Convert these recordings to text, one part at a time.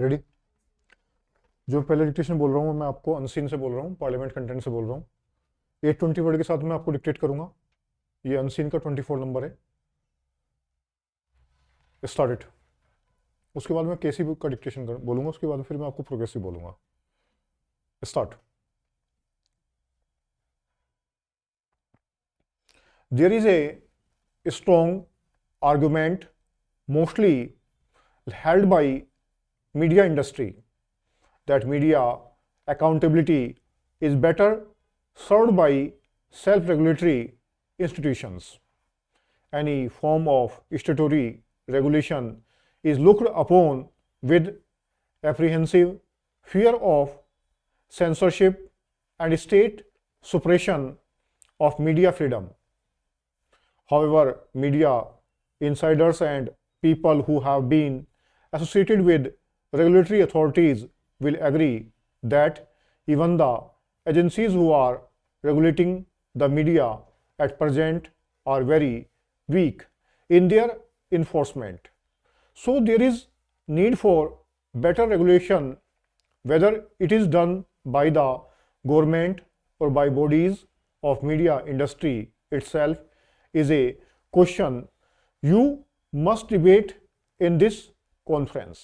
Ready? जो पहले dictation बोल रहा हूँ मैं आपको अनसीन से बोल रहा हूँ, पार्लियामेंट कंटेंट से बोल रहा हूँ। 820 वर्ड के साथ मैं आपको डिक्टेट करूंगा। ये अनसीन का 24 नंबर है। Start it. उसके बाद मैं केसी का डिक्टेशन बोलूंगा, उसके बाद फिर मैं आपको प्रोग्रेसिव बोलूंगा। Start. There is a strong argument mostly held by media industry that media accountability is better served by self-regulatory institutions. Any form of statutory regulation is looked upon with apprehensive fear of censorship and state suppression of media freedom. However, media insiders and people who have been associated with regulatory authorities will agree that even the agencies who are regulating the media at present are very weak in their enforcement. So there is need for better regulation, whether it is done by the government or by bodies of media industry itself is a question you must debate in this conference.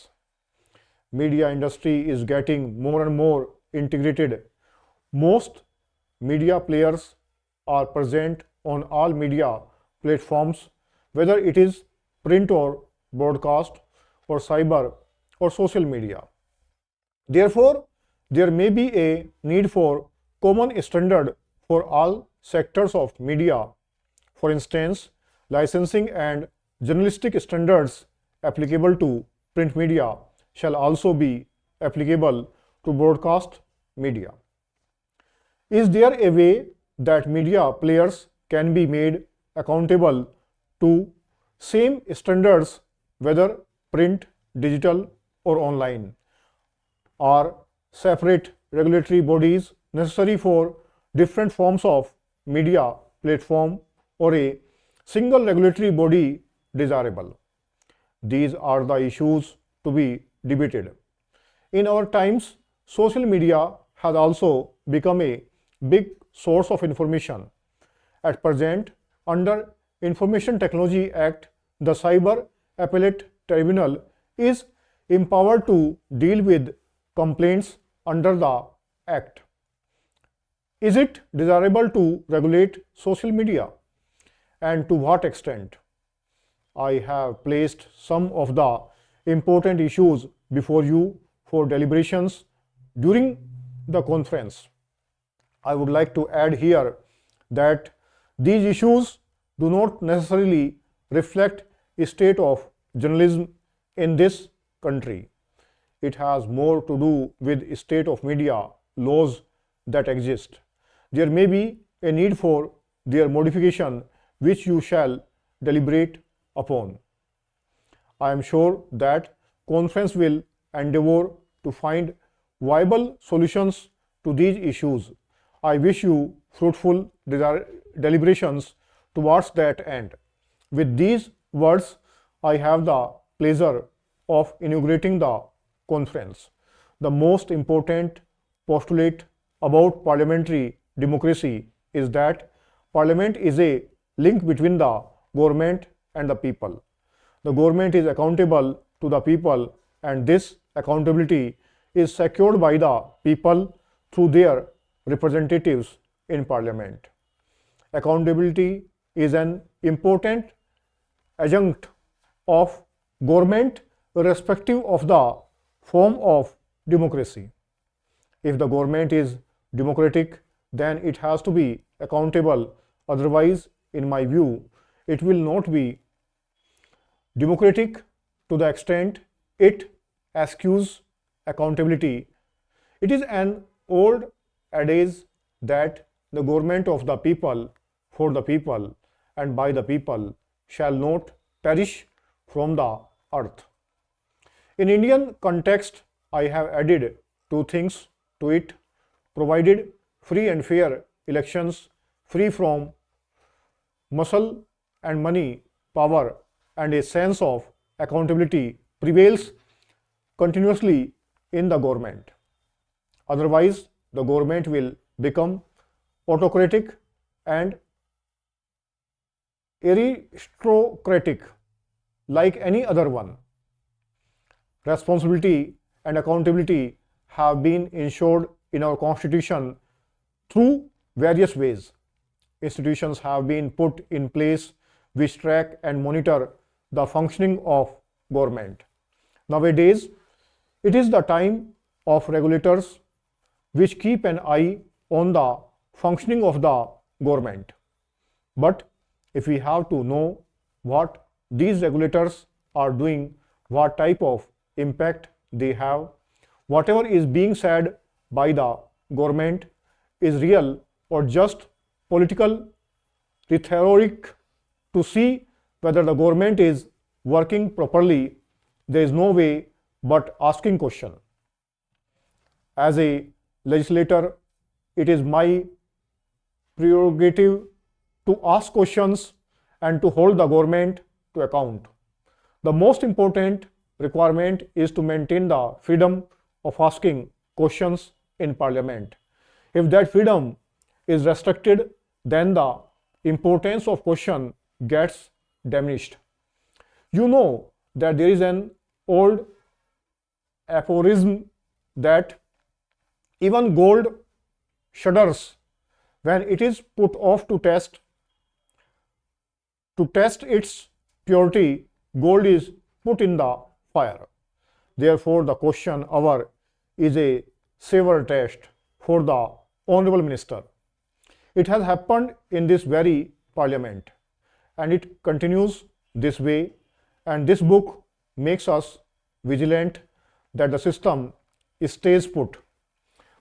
Media industry is getting more and more integrated. Most media players are present on all media platforms, whether it is print or broadcast or cyber or social media. Therefore, there may be a need for common standard for all sectors of media. For instance, licensing and journalistic standards applicable to print media shall also be applicable to broadcast media. Is there a way that media players can be made accountable to same standards, whether print, digital, or online? Are separate regulatory bodies necessary for different forms of media platform, or a single regulatory body desirable? These are the issues to be debated. In our times, social media has also become a big source of information. At present, under Information Technology Act, the Cyber Appellate Tribunal is empowered to deal with complaints under the Act. Is it desirable to regulate social media, and to what extent? I have placed some of the important issues before you for deliberations during the conference. I would like to add here that these issues do not necessarily reflect a state of journalism in this country. It has more to do with state of media laws that exist. There may be a need for their modification, which you shall deliberate upon. I am sure that conference will endeavor to find viable solutions to these issues. I wish you fruitful deliberations towards that end. With these words, I have the pleasure of inaugurating the conference. The most important postulate about parliamentary democracy is that Parliament is a link between the government and the people. The government is accountable to the people, and this accountability is secured by the people through their representatives in Parliament. Accountability is an important adjunct of government irrespective of the form of democracy. If the government is democratic, then it has to be accountable. Otherwise, in my view, it will not be democratic to the extent it eschews accountability. It is an old adage that the government of the people, for the people, and by the people shall not perish from the earth. In Indian context, I have added two things to it: provided free and fair elections free from muscle and money power, and a sense of accountability prevails continuously in the government. Otherwise, the government will become autocratic and aristocratic like any other one. Responsibility and accountability have been ensured in our Constitution through various ways. Institutions have been put in place which track and monitor the functioning of government. Nowadays, it is the time of regulators which keep an eye on the functioning of the government. But if we have to know what these regulators are doing, what type of impact they have, whatever is being said by the government is real or just political rhetoric, to see whether the government is working properly, there is no way but asking question. As a legislator, it is my prerogative to ask questions and to hold the government to account. The most important requirement is to maintain the freedom of asking questions in Parliament. If that freedom is restricted, then the importance of question gets diminished. You know that there is an old aphorism that even gold shudders when it is put off to test. To test its purity, gold is put in the fire. Therefore, the question hour is a severe test for the Honorable Minister. It has happened in this very Parliament and it continues this way, and this book makes us vigilant that the system stays put.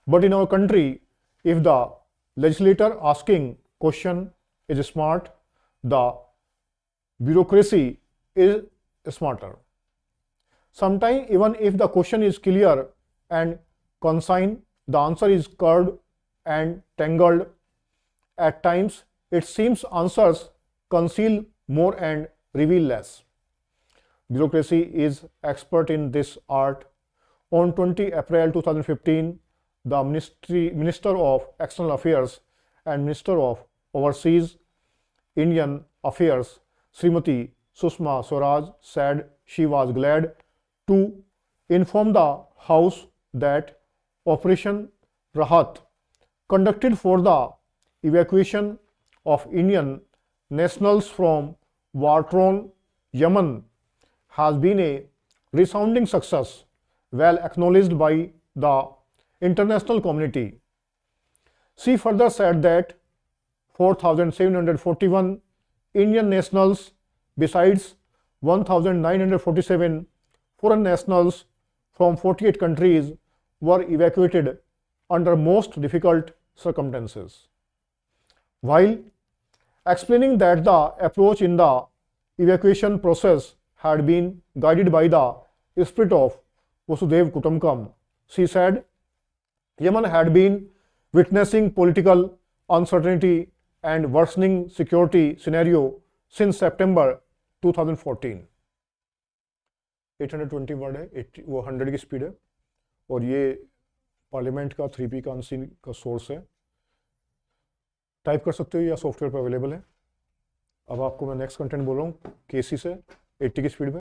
But in our country, if the legislator asking question is smart, the bureaucracy is smarter. Sometimes even if the question is clear and concise, the answer is curved and tangled. At times, it seems answers conceal more and reveal less. Bureaucracy is expert in this art. On 20 April 2015, the Minister of External Affairs and Minister of Overseas Indian Affairs, Srimati Sushma Swaraj, said she was glad to inform the House that Operation Rahat, conducted for the evacuation of Indian nationals from war-torn Yemen, has been a resounding success, well acknowledged by the international community. She further said that 4,741 Indian nationals, besides 1,947 foreign nationals from 48 countries, were evacuated under most difficult circumstances. While explaining that the approach in the evacuation process had been guided by the spirit of Vasudhaiva Kutumbakam, she said Yemen had been witnessing political uncertainty and worsening security scenario since September 2014. 820 word है, 80 वो 100 की speed है और ये parliament का 3P का unseen का source है. टाइप कर सकते हो या सॉफ्टवेयर पर अवेलेबल है. अब आपको मैं नेक्स्ट कंटेंट बोल रहा हूँ KC से 80 की स्पीड में.